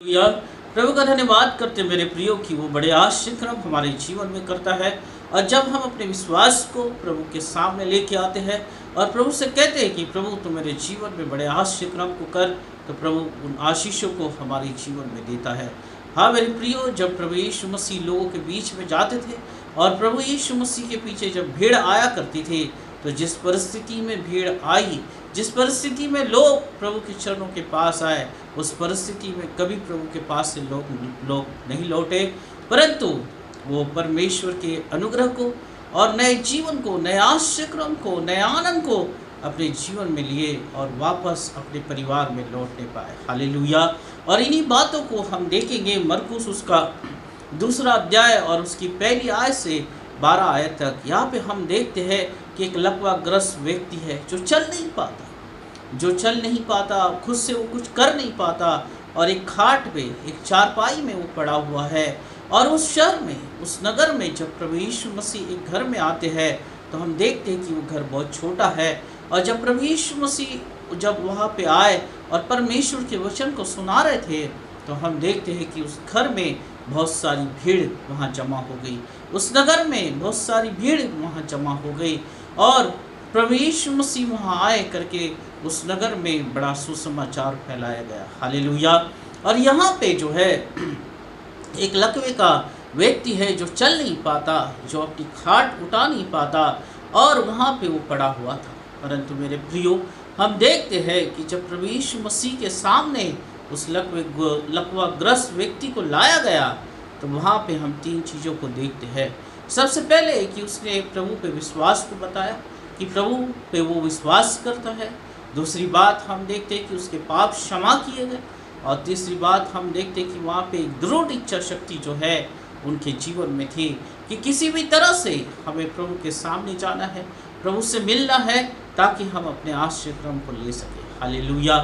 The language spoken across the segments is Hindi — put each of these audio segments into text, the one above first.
यार प्रभु का धन्यवाद करते हैं मेरे प्रियो की वो बड़े आश्चर्य कर्म हमारे जीवन में करता है। और जब हम अपने विश्वास को प्रभु के सामने लेके आते हैं और प्रभु से कहते हैं कि प्रभु तू मेरे जीवन में बड़े आश्चर्य कर्म को कर, तो प्रभु उन आशीषों को हमारे जीवन में देता है। हाँ मेरे प्रियो, जब प्रभु यीशु मसीह लोगों के बीच में जाते थे और प्रभु यीशु मसीह के पीछे जब भीड़ आया करती थी, तो जिस परिस्थिति में भीड़ आई, जिस परिस्थिति में लोग प्रभु के चरणों के पास आए, उस परिस्थिति में कभी प्रभु के पास से लोग नहीं लौटे, परंतु वो परमेश्वर के अनुग्रह को और नए जीवन को, नए आश्चर्य क्रम को, नए आनंद को अपने जीवन में लिए और वापस अपने परिवार में लौटने पाए। हालेलुया। और इन्हीं बातों को हम देखेंगे मरकुस उसका 2 अध्याय और उसकी पहली आयत से 12 आयत तक। यहाँ पे हम देखते हैं कि एक लकवाग्रस्त व्यक्ति है जो चल नहीं पाता, खुद से वो कुछ कर नहीं पाता, और एक खाट पे, एक चारपाई में वो पड़ा हुआ है। और उस शहर में, उस नगर में जब प्रभु यीशु मसीह एक घर में आते हैं, तो हम देखते हैं कि वो घर बहुत छोटा है। और जब प्रभु यीशु मसीह जब वहाँ पे आए और परमेश्वर के वचन को सुना रहे थे, तो हम देखते हैं कि उस घर में बहुत सारी भीड़ वहाँ जमा हो गई, उस नगर में बहुत सारी भीड़ वहाँ जमा हो गई। और प्रभु यीशु मसीह वहाँ आए करके उस नगर में बड़ा सुसमाचार फैलाया गया। हालेलुया। और यहाँ पे जो है एक लकवे का व्यक्ति है जो चल नहीं पाता, जो अपनी खाट उठा नहीं पाता, और वहाँ पे वो पड़ा हुआ था। परंतु मेरे प्रियो, हम देखते हैं कि जब प्रभु यीशु मसीह के सामने उस लकवाग्रस्त व्यक्ति को लाया गया, तो वहाँ पे हम 3 चीज़ों को देखते हैं। सबसे पहले कि उसने प्रभु पे विश्वास को बताया कि प्रभु पे वो विश्वास करता है। दूसरी बात हम देखते हैं कि उसके पाप क्षमा किए गए। और तीसरी बात हम देखते हैं कि वहाँ पे एक दृढ़ इच्छा शक्ति जो है उनके जीवन में थी कि किसी भी तरह से हमें प्रभु के सामने जाना है, प्रभु से मिलना है, ताकि हम अपने आश्चर्य क्रम को ले सकें। Hallelujah,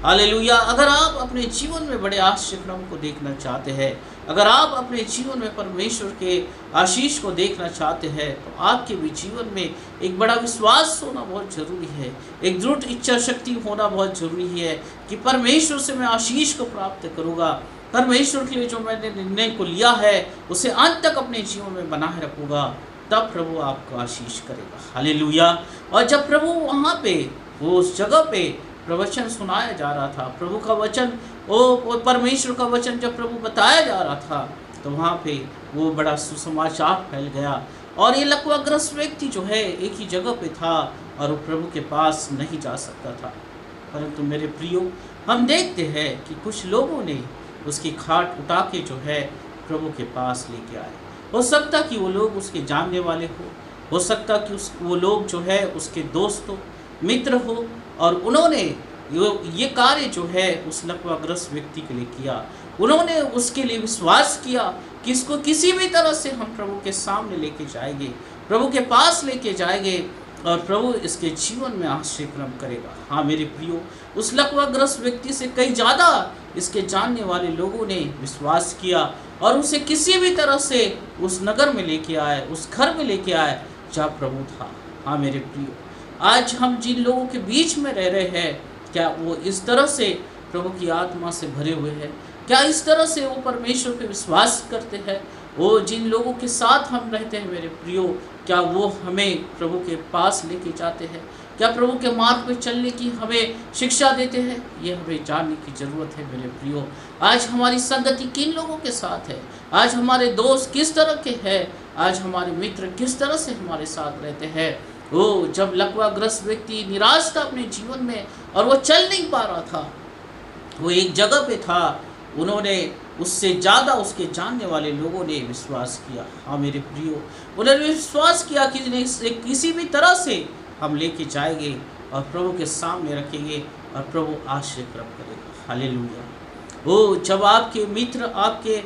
hallelujah. अगर आप अपने जीवन में बड़े आश्चर्य क्रम को देखना चाहते हैं, अगर आप अपने जीवन में परमेश्वर के आशीष को देखना चाहते हैं, तो आपके भी जीवन में एक बड़ा विश्वास होना बहुत ज़रूरी है, एक दृढ़ इच्छा शक्ति होना बहुत ज़रूरी है कि परमेश्वर से मैं आशीष को प्राप्त करूँगा, परमेश्वर के लिए जो मैंने निर्णय को लिया है उसे अंत तक अपने जीवन में बनाए रखूँगा, तब प्रभु आपको आशीष करेगा। हालेलुया। और जब प्रभु वहाँ पे, वो उस जगह पे प्रवचन सुनाया जा रहा था, प्रभु का वचन, वो परमेश्वर का वचन जब प्रभु बताया जा रहा था, तो वहाँ पे वो बड़ा सुसमाचार फैल गया। और ये लकवाग्रस्त व्यक्ति जो है एक ही जगह पे था और वो प्रभु के पास नहीं जा सकता था। परंतु मेरे प्रियो, हम देखते हैं कि कुछ लोगों ने उसकी खाट उठा के जो है प्रभु के पास लेके आए। हो सकता कि वो लोग उसके जानने वाले हो सकता कि वो लोग जो है उसके दोस्त हो, मित्र हो, और उन्होंने ये कार्य जो है उस लकवाग्रस्त व्यक्ति के लिए किया। उन्होंने उसके लिए विश्वास किया कि इसको किसी भी तरह से हम प्रभु के सामने लेके जाएंगे, प्रभु के पास लेके जाएंगे, और प्रभु इसके जीवन में आश्चर्य क्रम करेगा। हाँ मेरे प्रियो, उस लकवाग्रस्त व्यक्ति से कई ज़्यादा इसके जानने वाले लोगों ने विश्वास किया और उसे किसी भी तरह से उस नगर में लेके आए, उस घर में लेके आए जहाँ प्रभु था। हाँ मेरे प्रियो, आज हम जिन लोगों के बीच में रह रहे हैं, क्या वो इस तरह से प्रभु की आत्मा से भरे हुए हैं? क्या इस तरह से वो परमेश्वर पे विश्वास करते हैं? वो जिन लोगों के साथ हम रहते हैं मेरे प्रियो, क्या वो हमें प्रभु के पास लेके जाते हैं? क्या प्रभु के मार्ग पे चलने की हमें शिक्षा देते हैं? ये हमें जानने की ज़रूरत है मेरे प्रियो। आज हमारी संगति किन लोगों के साथ है? आज हमारे दोस्त किस तरह के हैं? आज हमारे मित्र किस तरह से हमारे साथ रहते हैं? वो जब लकवाग्रस्त व्यक्ति निराश था अपने जीवन में और वो चल नहीं पा रहा था, वो एक जगह पे था, उन्होंने उससे ज़्यादा उसके जानने वाले लोगों ने विश्वास किया। हाँ मेरे प्रियो, उन्होंने विश्वास किया कि किसी भी तरह से हम लेके जाएंगे और प्रभु के सामने रखेंगे और प्रभु आश्चर्य क्रम करेगा। हालेलुया। वो जब आपके मित्र आपके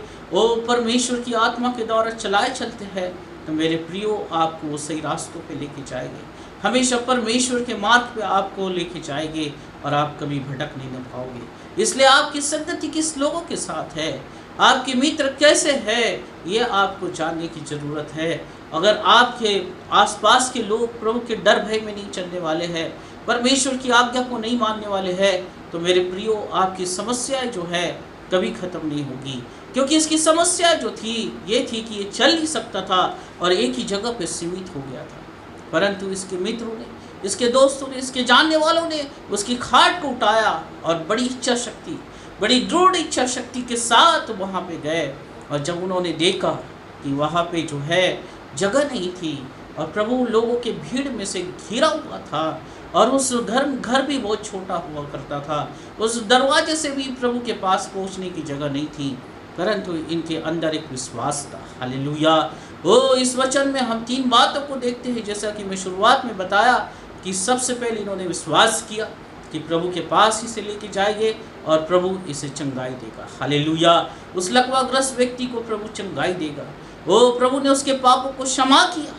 परमेश्वर की आत्मा के द्वारा चलाए चलते हैं, तो मेरे प्रियो आपको वो सही रास्तों पे लेके जाएंगे, हमेशा परमेश्वर के मार्ग पे आपको लेके जाएंगे और आप कभी भटक नहीं पाओगे। इसलिए आपकी संगति किस लोगों के साथ है, आपके मित्र कैसे हैं, ये आपको जानने की ज़रूरत है। अगर आपके आसपास के लोग प्रभु के डर भय में नहीं चलने वाले हैं, परमेश्वर की आज्ञा को नहीं मानने वाले हैं, तो मेरे प्रियो आपकी समस्याएं जो है कभी ख़त्म नहीं होगी, क्योंकि इसकी समस्या जो थी ये थी कि ये चल नहीं सकता था और एक ही जगह पे सीमित हो गया था। परंतु इसके मित्रों ने, इसके दोस्तों ने, इसके जानने वालों ने उसकी खाट को उठाया और बड़ी इच्छा शक्ति, बड़ी दृढ़ इच्छा शक्ति के साथ वहाँ पे गए। और जब उन्होंने देखा कि वहाँ पे जो है जगह नहीं थी और प्रभु लोगों के भीड़ में से घिरा हुआ था और उस घर भी बहुत छोटा हुआ करता था, उस दरवाजे से भी प्रभु के पास पहुँचने की जगह नहीं थी, परंतु इनके अंदर एक विश्वास था। हालेलुया। इस वचन में हम 3 बातों को देखते हैं, जैसा कि मैं शुरुआत में बताया कि सबसे पहले इन्होंने विश्वास किया कि प्रभु के पास इसे लेके जाएंगे और प्रभु इसे चंगाई देगा। हालेलुया। उस लकवाग्रस्त व्यक्ति को प्रभु चंगाई देगा। प्रभु ने उसके पापों को क्षमा किया।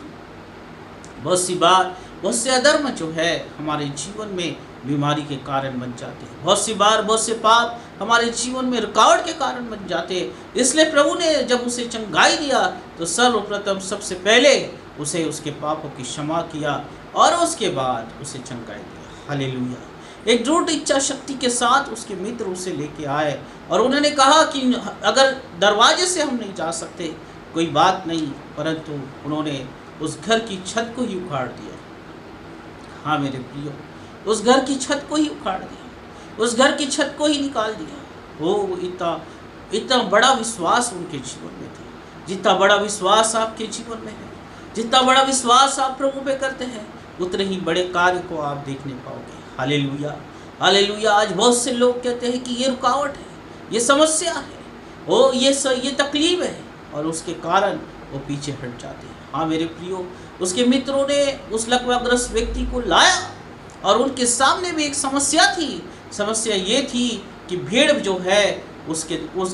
बहुत सी बार बहुत से अधर्म जो है हमारे जीवन में बीमारी के कारण बन जाते हैं, बहुत सी बार बहुत से पाप हमारे जीवन में रुकावट के कारण बन जाते हैं। इसलिए प्रभु ने जब उसे चंगाई दिया तो सर्वप्रथम सबसे पहले उसे उसके पापों की क्षमा किया और उसके बाद उसे चंगाई दिया। हालेलुया। एक दृढ़ इच्छा शक्ति के साथ उसके मित्र उसे लेके आए और उन्होंने कहा कि अगर दरवाजे से हम नहीं जा सकते कोई बात नहीं, परंतु उन्होंने उस घर की छत को ही उखाड़ दिया। हाँ मेरे प्रियो, उस घर की छत को ही उखाड़ दिया, उस घर की छत को ही निकाल दिया। इतना बड़ा विश्वास उनके जीवन में था। जितना बड़ा विश्वास आपके जीवन में है, जितना बड़ा विश्वास आप प्रभु पे करते हैं, उतने ही बड़े कार्य को आप देखने पाओगे। Hallelujah, hallelujah. आज बहुत से लोग कहते हैं कि ये रुकावट है, ये समस्या है, ये तकलीफ है, और उसके कारण वो पीछे हट जाते हैं। हाँ मेरे प्रियो, उसके मित्रों ने उस लकवाग्रस्त व्यक्ति को लाया और उनके सामने भी एक समस्या थी। समस्या ये थी कि भीड़ जो है उस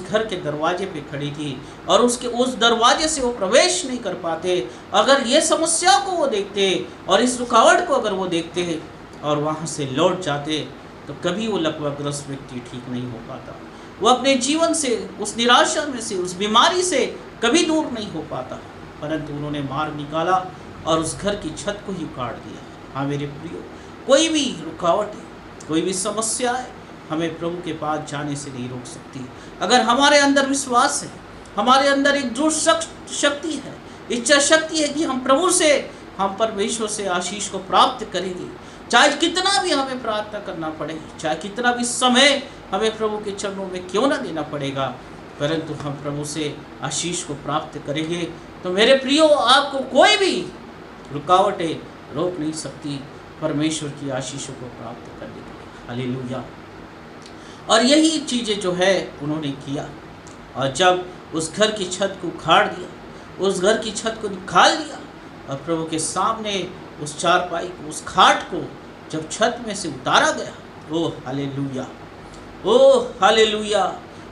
घर के दरवाजे पे खड़ी थी और उस दरवाजे से वो प्रवेश नहीं कर पाते। अगर ये समस्या को वो देखते और इस रुकावट को अगर वो देखते और वहाँ से लौट जाते तो कभी वो लकवाग्रस्त व्यक्ति ठीक नहीं हो पाता। वो अपने जीवन से, उस निराशा में से, उस बीमारी से कभी दूर नहीं हो पाता। परंतु उन्होंने मार्ग निकाला और उस घर की छत को ही उखाड़ दिया। हाँ मेरे प्रियो, कोई भी रुकावट है, कोई भी समस्या है, हमें प्रभु के पास जाने से नहीं रोक सकती। अगर हमारे अंदर विश्वास है, हमारे अंदर एक दृढ़ शक्ति है, इच्छा शक्ति है कि हम प्रभु से, हम परमेश्वर से आशीष को प्राप्त करेंगे। चाहे कितना भी हमें प्रार्थना करना पड़े, चाहे कितना भी समय हमें प्रभु के चरणों में क्यों ना देना पड़ेगा, परंतु हम प्रभु से आशीष को प्राप्त करेंगे। तो मेरे प्रियो, आपको कोई भी रुकावटें रोक नहीं सकती परमेश्वर की आशीषों को प्राप्त करने के लिए। हालेलुया। और यही चीज़ें जो है उन्होंने किया, और जब उस घर की छत को उखाड़ दिया, उस घर की छत को निकाल दिया और प्रभु के सामने उस चारपाई को, उस खाट को जब छत में से उतारा गया, ओ हालेलुया, ओ हालेलुया।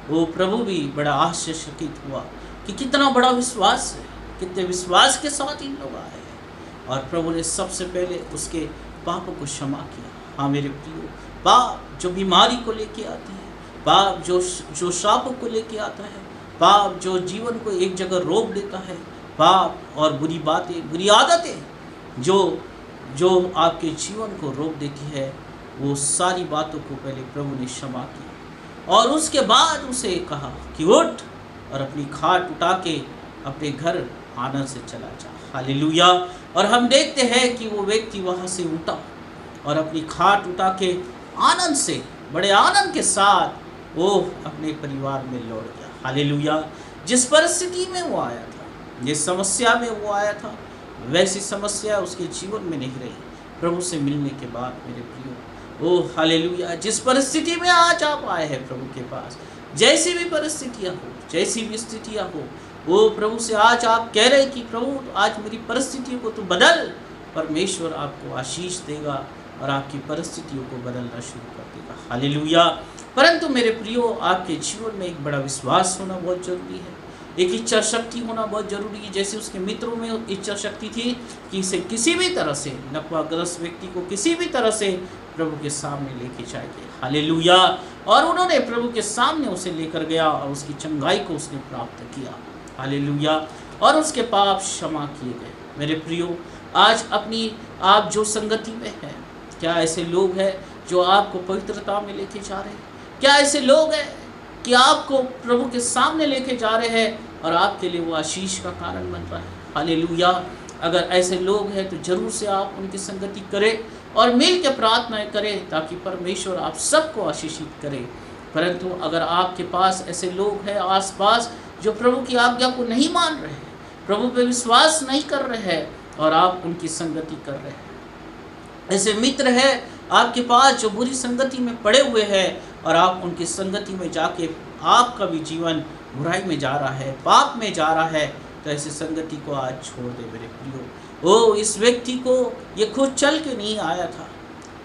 वो प्रभु भी बड़ा आश्चर्यचकित हुआ कि कितना बड़ा विश्वास है, कितने विश्वास के साथ इन लोग आए हैं। और प्रभु ने सबसे पहले उसके पापों को क्षमा किया। हाँ मेरे प्रियो, पाप जो बीमारी को लेके आती है, पाप जो श्रापों को लेके आता है, पाप जो जीवन को एक जगह रोक देता है, पाप और बुरी बातें, बुरी आदतें जो आपके जीवन को रोक देती है, वो सारी बातों को पहले प्रभु ने क्षमा किया और उसके बाद उसे कहा कि उठ और अपनी खाट उठा के अपने घर आनंद से चला जा। हालेलुया। और हम देखते हैं कि वो व्यक्ति वहाँ से उठा और अपनी खाट उठा के आनंद से, बड़े आनंद के साथ वो अपने परिवार में लौट गया। हालेलुया। जिस परिस्थिति में वो आया था, जिस समस्या में वो आया था, वैसी समस्या उसके जीवन में नहीं रही प्रभु से मिलने के बाद। मेरे प्रियो, ओ हालेलुया। जिस परिस्थिति में आज आप आए हैं प्रभु के पास, जैसी भी परिस्थितियाँ हो, जैसी भी स्थितियाँ हो, वो प्रभु से आज आप कह रहे हैं कि प्रभु आज मेरी परिस्थितियों को तो बदल। परमेश्वर आपको आशीष देगा और आपकी परिस्थितियों को बदलना शुरू कर देगा। हालेलुया। परंतु मेरे प्रियो, आपके जीवन में एक बड़ा विश्वास होना बहुत जरूरी है, एक इच्छा शक्ति होना बहुत जरूरी है। जैसे उसके मित्रों में इच्छा शक्ति थी कि इसे किसी भी तरह से, लकवाग्रस्त व्यक्ति को किसी भी तरह से प्रभु के सामने लेके जाएंगे। हालेलुया। और उन्होंने प्रभु के सामने उसे लेकर गया और उसकी चंगाई को उसने प्राप्त किया। हालेलुया। और उसके पाप क्षमा किए गए। मेरे प्रियो, आज आप जो संगति में हैं, क्या ऐसे लोग हैं जो आपको पवित्रता में लेके जा रहे हैं? क्या ऐसे लोग हैं कि आपको प्रभु के सामने लेके जा रहे हैं और आपके लिए वो आशीष का कारण बन रहा है। हालेलुया। अगर ऐसे लोग हैं तो जरूर से आप उनकी संगति करें और मिल के प्रार्थनाएं करें ताकि परमेश्वर आप सबको आशीषित करे। परंतु अगर आपके पास ऐसे लोग हैं आसपास जो प्रभु की आज्ञा को नहीं मान रहे हैं, प्रभु पे विश्वास नहीं कर रहे हैं और आप उनकी संगति कर रहे हैं, ऐसे मित्र है आपके पास जो बुरी संगति में पड़े हुए हैं और आप उनकी संगति में जाके आपका भी जीवन बुराई में जा रहा है, पाप में जा रहा है, तो ऐसी संगति को आज छोड़ दे मेरे प्रियो। ओ इस व्यक्ति को ये खुद चल के नहीं आया था।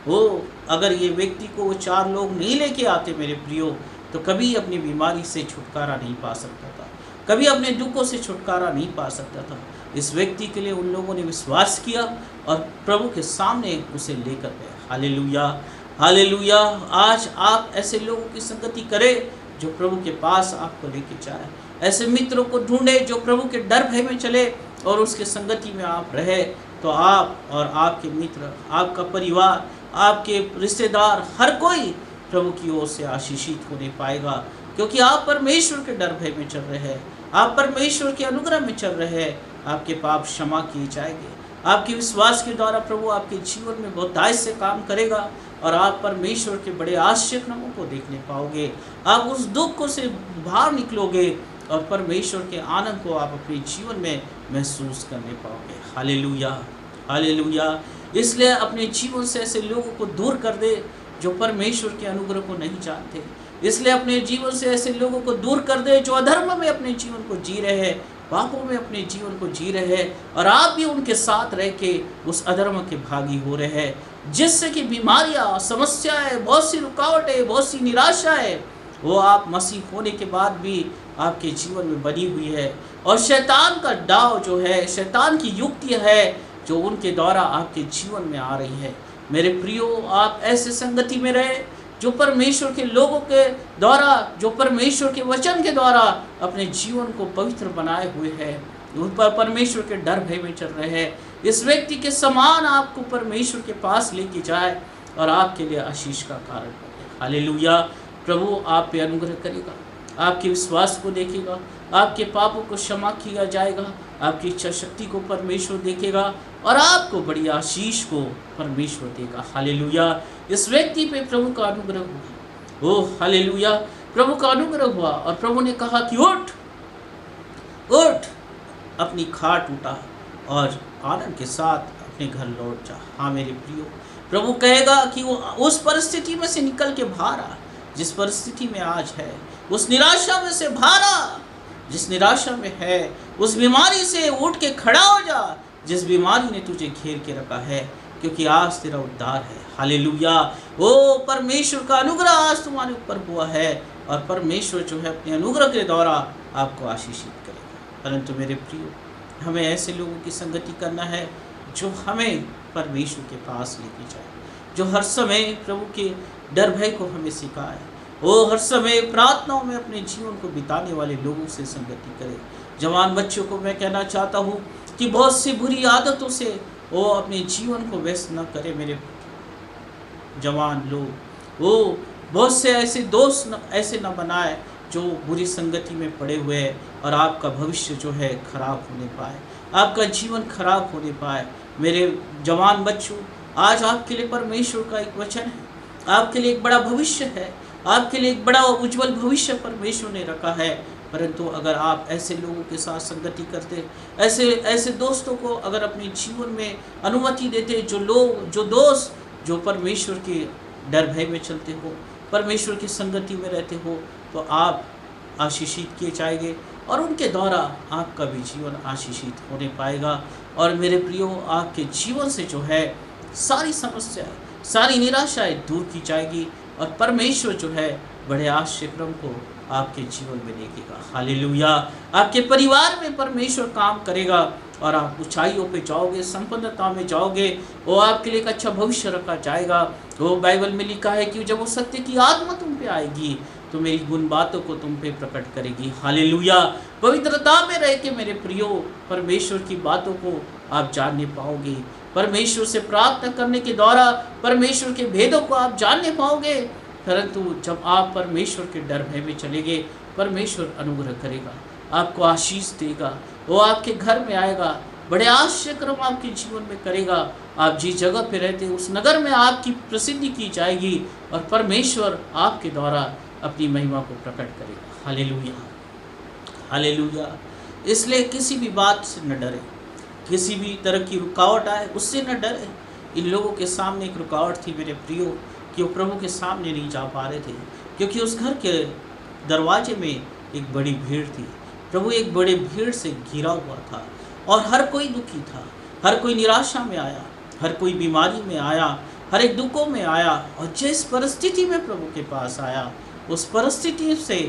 ओ अगर ये व्यक्ति को वो 4 लोग नहीं लेके आते मेरे प्रियो, तो कभी अपनी बीमारी से छुटकारा नहीं पा सकता था, कभी अपने दुखों से छुटकारा नहीं पा सकता था। इस व्यक्ति के लिए उन लोगों ने विश्वास किया और प्रभु के सामने उसे लेकर गए। Hallelujah, hallelujah. आज आप ऐसे लोगों की संगति करें जो प्रभु के पास आपको लेके जाए। ऐसे मित्रों को ढूंढे जो प्रभु के डर भय में चले और उसके संगति में आप रहे, तो आप और आपके मित्र, आपका परिवार, आपके रिश्तेदार, हर कोई प्रभु की ओर से आशीषित होने पाएगा, क्योंकि आप परमेश्वर के डर भय में चल रहे हैं, आप परमेश्वर के अनुग्रह में चल रहे हैं। आपके पाप क्षमा किए जाएंगे। आपके विश्वास के द्वारा प्रभु आपके जीवन में बहुतायत से काम करेगा और आप परमेश्वर के बड़े आश्चर्य कामों को देखने पाओगे। आप उस दुख को से बाहर निकलोगे और परमेश्वर के आनंद को आप अपने जीवन में महसूस करने पाओगे। Hallelujah, hallelujah. इसलिए अपने जीवन से ऐसे लोगों को दूर कर दे जो परमेश्वर के अनुग्रह को नहीं जानते। इसलिए अपने जीवन से ऐसे लोगों को दूर कर दे जो अधर्म में अपने जीवन को जी रहे हैं, पापों में अपने जीवन को जी रहे हैं, और आप भी उनके साथ रह के उस अधर्म के भागी हो रहे हैं, जिससे कि बीमारियां, समस्याएं, बहुत सी रुकावटें, बहुत सी निराशाएं वो आप मसीह होने के बाद भी आपके जीवन में बनी हुई है। और शैतान का डाव जो है, शैतान की युक्ति है जो उनके द्वारा आपके जीवन में आ रही है। मेरे प्रियो, आप ऐसे संगति में रहे जो परमेश्वर के लोगों के द्वारा, जो परमेश्वर के वचन के द्वारा अपने जीवन को पवित्र बनाए हुए हैं, उन पर परमेश्वर के डर भय में चल रहे हैं। इस व्यक्ति के समान आपको परमेश्वर के पास लेके जाए और आपके लिए आशीष का कारण बने। हालेलुया। प्रभु आप पे अनुग्रह करेगा, आपके विश्वास को देखेगा, आपके पापों को क्षमा किया जाएगा, आपकी इच्छा शक्ति को परमेश्वर देखेगा और आपको बड़ी आशीष को परमेश्वर देगा। हालेलुया। इस व्यक्ति पे प्रभु का अनुग्रह हुआ। ओह हालेलुया, प्रभु का अनुग्रह हुआ और प्रभु ने कहा कि उठ उठ, अपनी खाट उठा और आनंद के साथ अपने घर लौट जा। हाँ मेरे प्रियो, प्रभु कहेगा कि वो उस परिस्थिति में से निकल के बाहर आ जिस परिस्थिति में आज है, उस निराशा में से बाहर आ जिस निराशा में है, उस बीमारी से उठ के खड़ा हो जा जिस बीमारी ने तुझे घेर के रखा है, क्योंकि आज तेरा उद्धार है। हालेलुया। ओ परमेश्वर का अनुग्रह आज तुम्हारे ऊपर हुआ है और परमेश्वर जो है अपने अनुग्रह के द्वारा आपको आशीषित करेगा। परंतु मेरे प्रियो, हमें ऐसे लोगों की संगति करना है जो हमें परमेश्वर के पास लेके जाए, जो हर समय प्रभु के डर भय को हमें सिखाए, वो हर समय प्रार्थनाओं में अपने जीवन को बिताने वाले लोगों से संगति करे। जवान बच्चों को मैं कहना चाहता हूँ कि बहुत सी बुरी आदतों से वो अपने जीवन को व्यस्त न करे। मेरे जवान लोग, वो बहुत से ऐसे दोस्त ऐसे न बनाए जो बुरी संगति में पड़े हुए हैं और आपका भविष्य जो है खराब होने पाए, आपका जीवन खराब होने पाए। मेरे जवान बच्चों, आज आपके लिए परमेश्वर का एक वचन है, आपके लिए एक बड़ा भविष्य है, आपके लिए एक बड़ा उज्जवल भविष्य परमेश्वर ने रखा है। परंतु अगर आप ऐसे लोगों के साथ संगति करते, ऐसे दोस्तों को अगर अपने जीवन में अनुमति देते, जो दोस्त जो परमेश्वर के डर भय में चलते हो, परमेश्वर की संगति में रहते हो, तो आप आशीषित किए जाएंगे और उनके द्वारा आपका भी जीवन आशीषित होने पाएगा। और मेरे प्रियो, आपके जीवन से जो है सारी समस्याएं, सारी निराशाएं दूर की जाएगी और परमेश्वर जो है बड़े आश्चर्यक्रम को आपके जीवन में लेकेगा। हालेलुया। आपके परिवार में परमेश्वर काम करेगा और आप ऊंचाइयों पे जाओगे, संपन्नता में जाओगे, वो आपके लिए एक अच्छा भविष्य रखा जाएगा। वो बाइबल में लिखा है कि जब वो सत्य की आत्मा तुम पे आएगी तो मेरी गुण बातों को तुम पे प्रकट करेगी। हालेलुया। पवित्रता में रह के मेरे प्रियो, परमेश्वर की बातों को आप जानने पाओगे। परमेश्वर से प्रार्थना करने के द्वारा परमेश्वर के भेदों को आप जानने पाओगे परंतु जब आप परमेश्वर के डर भय में चलेंगे, परमेश्वर अनुग्रह करेगा, आपको आशीष देगा, वो आपके घर में आएगा, बड़े आश्चर्य कर्म आपके जीवन में करेगा। आप जिस जगह पे रहते हैं उस नगर में आपकी प्रसिद्धि की जाएगी और परमेश्वर आपके द्वारा अपनी महिमा को प्रकट करेगा। Hallelujah, hallelujah. इसलिए किसी भी बात से न डरे, किसी भी तरह की रुकावट आए उससे न डरे। इन लोगों के सामने एक रुकावट थी मेरे प्रियो, कि वो प्रभु के सामने नहीं जा पा रहे थे, क्योंकि उस घर के दरवाजे में एक बड़ी भीड़ थी। प्रभु एक बड़े भीड़ से घिरा हुआ था और हर कोई दुखी था, हर कोई निराशा में आया, हर कोई बीमारी में आया, हर एक दुखों में आया। और जिस परिस्थिति में प्रभु के पास आया, उस परिस्थिति से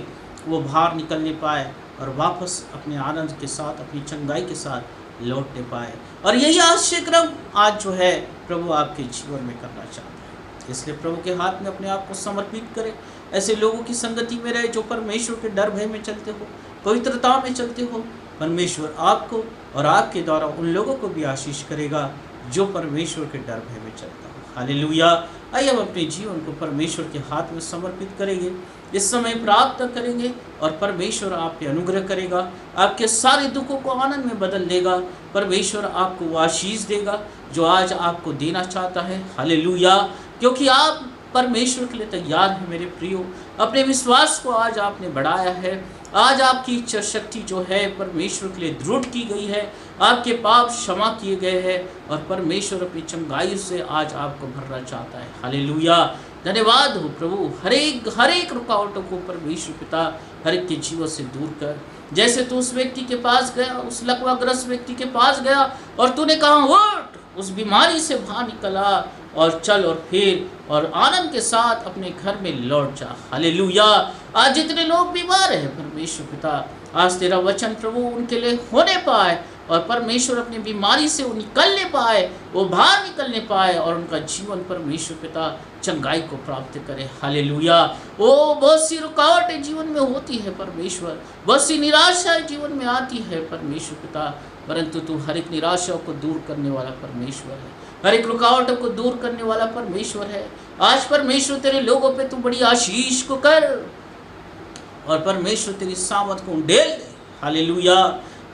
वो बाहर निकलने पाए और वापस अपने आनंद के साथ, अपनी चंगाई के साथ लौटने पाए। और यही आश्चर्य क्रम आज जो है प्रभु आपके जीवन में करना चाहता है। इसलिए प्रभु के हाथ में अपने आप को समर्पित करें, ऐसे लोगों की संगति में रहे जो परमेश्वर के डर भय में चलते हो, पवित्रता में चलते हो। परमेश्वर आपको और आपके द्वारा उन लोगों को भी आशीष करेगा जो परमेश्वर के डर भय में चलता हो। हालेलुया। आइए हम अपने जीवन को परमेश्वर के हाथ में समर्पित करेंगे, इस समय प्रार्थना करेंगे और परमेश्वर आप पे अनुग्रह करेगा, आपके सारे दुखों को आनंद में बदल देगा। परमेश्वर आपको वो आशीष देगा जो आज आपको देना चाहता है। हालेलुया। क्योंकि आप परमेश्वर के लिए तैयार हैं मेरे प्रियो। अपने विश्वास को आज आपने बढ़ाया है, आज आपकी इच्छा शक्ति जो है परमेश्वर के लिए दृढ़ की गई है, आपके पाप क्षमा किए गए हैं और परमेश्वर अपनी चंगाई से आज आपको भरना चाहता है। हालेलुया। धन्यवाद हो प्रभु। हर एक रुकावटों को परमेश्वर पिता हर एक के जीवन से दूर कर। जैसे तू उस व्यक्ति के पास गया, उस लकवाग्रस्त व्यक्ति के पास गया और तूने कहा उठ, उस बीमारी से बाहर निकल आ और चल और फिर और आनंद के साथ अपने घर में लौट जा। हालेलुया। आज जितने लोग बीमार हैं परमेश्वर पिता, आज तेरा वचन प्रभु उनके लिए होने पाए और परमेश्वर अपनी बीमारी से वो निकलने पाए, वो बाहर निकलने पाए और उनका जीवन परमेश्वर पिता चंगाई को प्राप्त करे। हालेलुया। ओ बहुत सी रुकावटें जीवन में होती है परमेश्वर, बहुत सी निराशाएं जीवन में आती है परमेश्वर पिता, परंतु तू हर एक निराशा को दूर करने वाला परमेश्वर है, हर एक रुकावटों को दूर करने वाला परमेश्वर है। आज परमेश्वर तेरे लोगों पे तू बड़ी आशीष को कर और परमेश्वर तेरी सामर्थ को उंडेल दे। Hallelujah,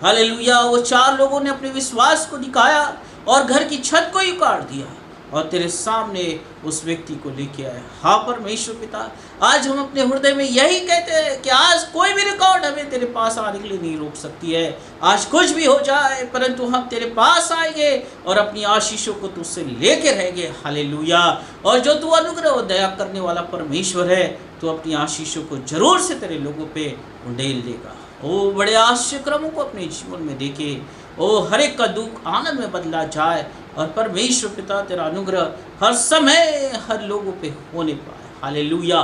hallelujah. वो 4 लोगों ने अपने विश्वास को दिखाया और घर की छत को ही उखाड़ दिया और तेरे सामने उस व्यक्ति को लेके आए। हाँ परमेश्वर पिता, आज हम अपने हृदय में यही कहते हैं कि आज कोई भी रुकावट हमें तेरे पास आने के लिए नहीं रोक सकती है। आज कुछ भी हो जाए परंतु हम तेरे पास आएंगे और अपनी आशीषों को तुझसे लेके रहेंगे। हालेलुया। और जो तू अनुग्रह और दया करने वाला परमेश्वर है, तो अपनी आशीषों को जरूर से तेरे लोगों पे उंडेल देगा। ओ बड़े आश्चर्य क्रमों को अपने जीवन में देखे, ओ हर एक का दुख आनंद में बदला जाए और परमेश्वर पिता तेरा अनुग्रह हर समय हर लोगों पे होने पाए। Hallelujah,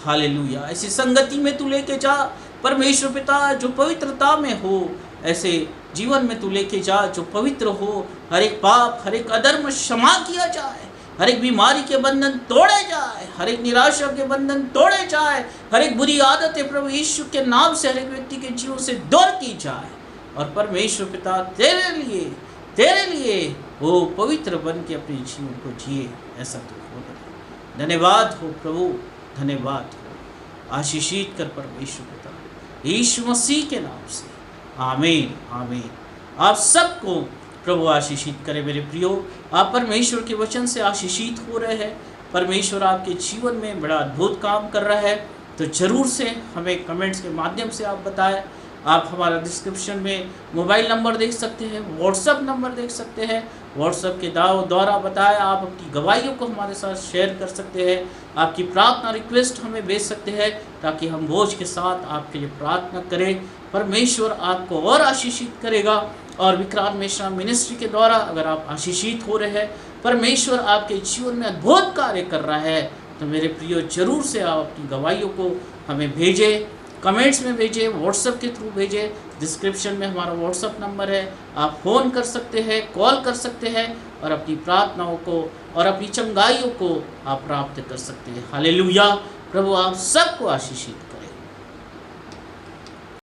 hallelujah. ऐसी संगति में तू लेके जा परमेश्वर पिता, जो पवित्रता में हो, ऐसे जीवन में तू लेके जा जो पवित्र हो। हर एक पाप, हर एक अधर्म क्षमा किया जाए, हर एक बीमारी के बंधन तोड़े जाए, हर एक निराशा के बंधन तोड़े जाए, हर एक बुरी आदतें प्रभु यीशु के नाम से हर एक व्यक्ति के जीवन से दूर की जाए और परमेश्वर पिता तेरे लिए वो पवित्र बन के अपने जीवन को जिए, ऐसा तो हो गया। धन्यवाद हो प्रभु, धन्यवाद हो। आशीषित कर परमेश्वर पिता यीशु मसीह के नाम से, आमीन, आमीन। आप सबको प्रभु आशीषित करे मेरे प्रियो। आप परमेश्वर के वचन से आशीषित हो रहे हैं, परमेश्वर आपके जीवन में बड़ा अद्भुत काम कर रहा है, तो ज़रूर से हमें कमेंट्स के माध्यम से आप बताएं। आप हमारा डिस्क्रिप्शन में मोबाइल नंबर देख सकते हैं, व्हाट्सएप नंबर देख सकते हैं। व्हाट्सएप के द्वारा बताएं, आप अपनी गवाहियों को हमारे साथ शेयर कर सकते हैं, आपकी प्रार्थना रिक्वेस्ट हमें भेज सकते हैं ताकि हम बोझ के साथ आपके लिए प्रार्थना करें। परमेश्वर आपको और आशीषित करेगा। और विक्रांत मिश्रा मिनिस्ट्री के द्वारा अगर आप आशीषित हो रहे हैं, परमेश्वर आपके जीवन में अद्भुत कार्य कर रहा है, तो मेरे प्रियो जरूर से आप अपनी गवाहियों को हमें भेजें, कमेंट्स में भेजें, व्हाट्सएप के थ्रू भेजें। डिस्क्रिप्शन में हमारा व्हाट्सएप नंबर है, आप फ़ोन कर सकते हैं, कॉल कर सकते हैं और अपनी प्रार्थनाओं को और अपनी चंगाइयों को आप प्राप्त कर सकते हैं। हालेलुया। प्रभु आप सबको आशीषित